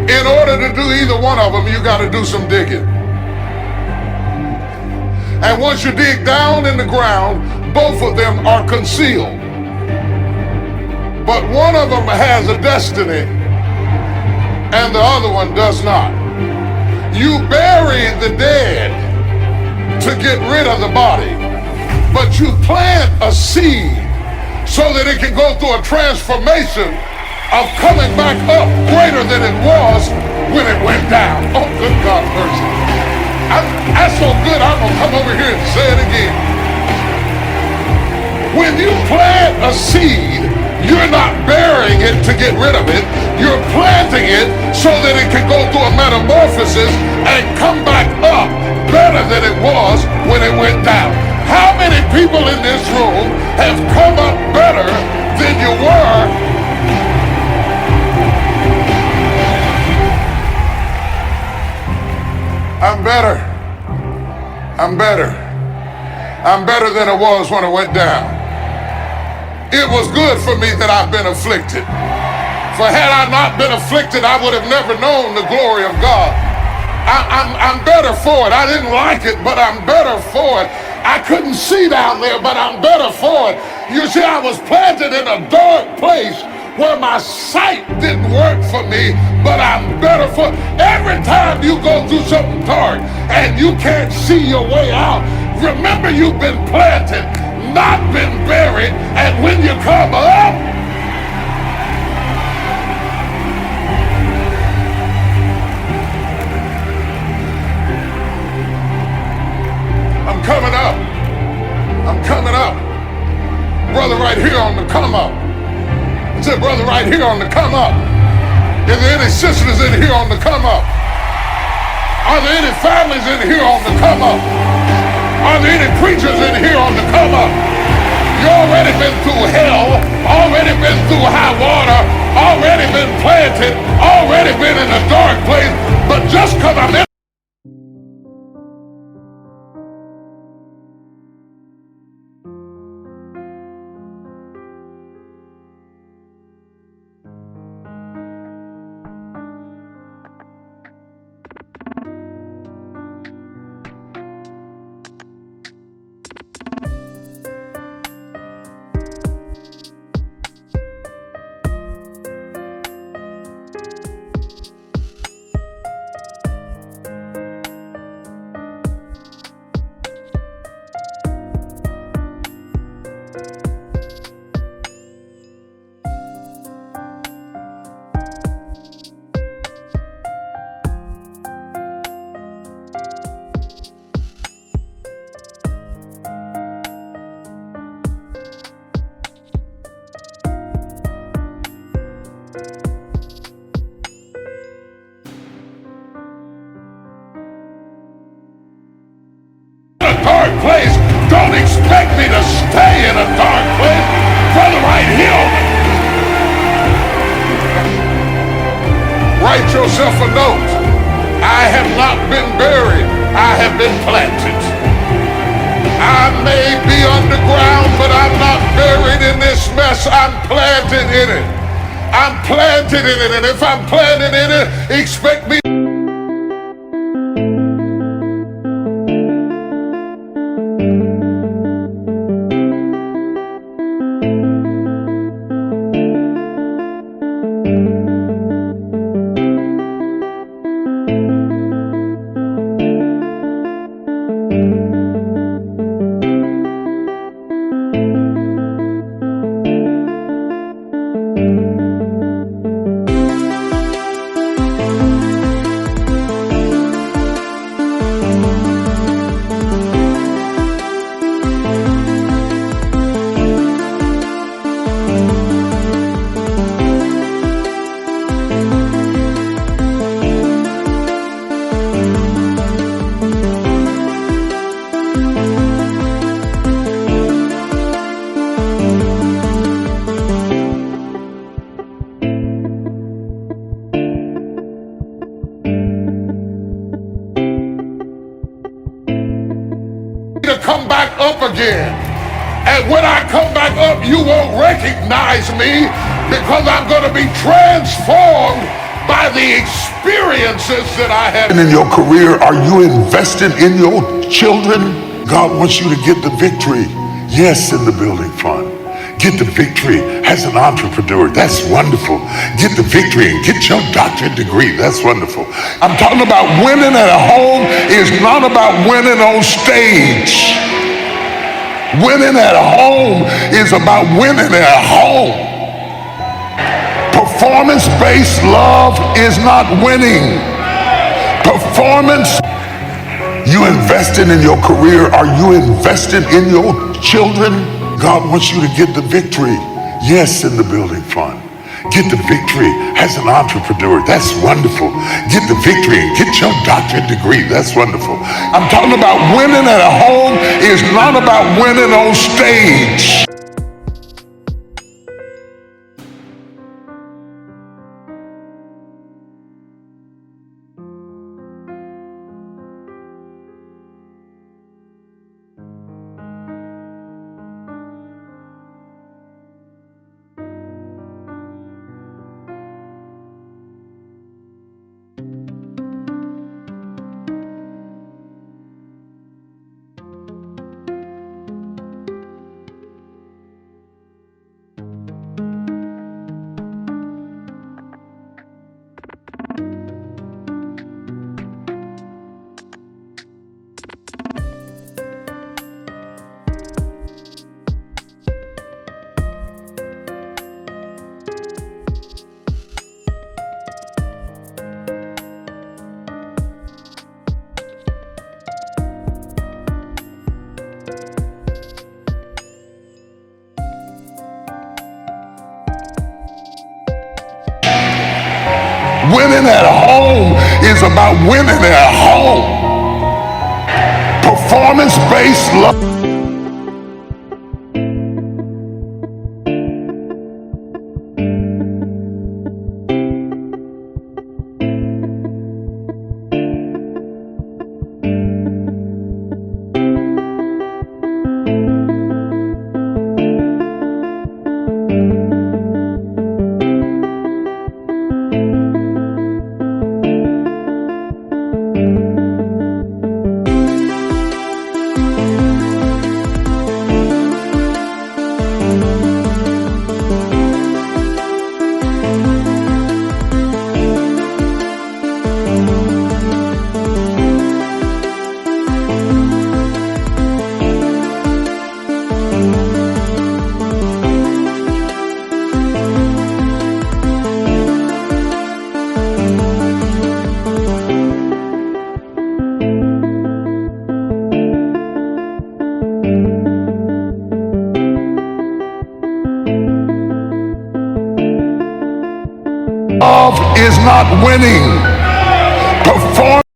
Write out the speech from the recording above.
In order to do either one of them, you got to do some digging. And once you dig down in the ground, both of them are concealed. But one of them has a destiny and the other one does not. You bury the dead to get rid of the body, but you plant a seed so that it can go through a transformation of coming back up greater than it was when it went down. Oh, good God mercy. That's so good, I'm going to come over here and say it again. When you plant a seed, you're not burying it to get rid of it. You're planting it so that it can go through a metamorphosis and come back up better than it was when it went down. How many people in this room have come up better than you were? I'm better. I'm better. I'm better than I was when I went down. It was good for me that I've been afflicted. For had I not been afflicted, I would have never known the glory of God. I'm better for it. I didn't like it, but I'm better for it. I couldn't see down there, but I'm better for it. You see, I was planted in a dark place where my sight didn't work for me, but I'm better for it. Every time you go through something dark and you can't see your way out, remember you've been planted, not been buried, and when you come up, I'm coming up. I'm coming up. Brother right here on the come up. I said, brother right here on the come up. Is there any sisters in here on the come up? Are there any families in here on the come up? Are there any preachers in here on the come up? You already been through hell, already been through high water, already been planted, already been in a dark place, but just come up. Dark place. Don't expect me to stay in a dark place. Brother right here. Write yourself a note. I have not been buried. I have been planted. I may be underground, but I'm not buried in this mess. I'm planted in it. I'm planted in it. And if I'm planted in it, expect me. Come back up again. And when I come back up, you won't recognize me because I'm going to be transformed by the experiences that I have. In your career, are you investing in your children? God wants you to get the victory. Yes, in the building fund. Get the victory as an entrepreneur. That's wonderful. Get the victory and get your doctorate degree. That's wonderful. I'm talking about winning at home is not about winning on stage. Winning at home is about winning at home. Performance-based love is not winning. Performance. You investing in your career? Are you investing in your children? God wants you to get the victory. Yes, in the building fund. Get the victory as an entrepreneur. That's wonderful. Get the victory and get your doctorate degree. That's wonderful. I'm talking about winning at home is not about winning on stage. Winning at home is about winning at home. Performance-based love. Love is not winning. Perform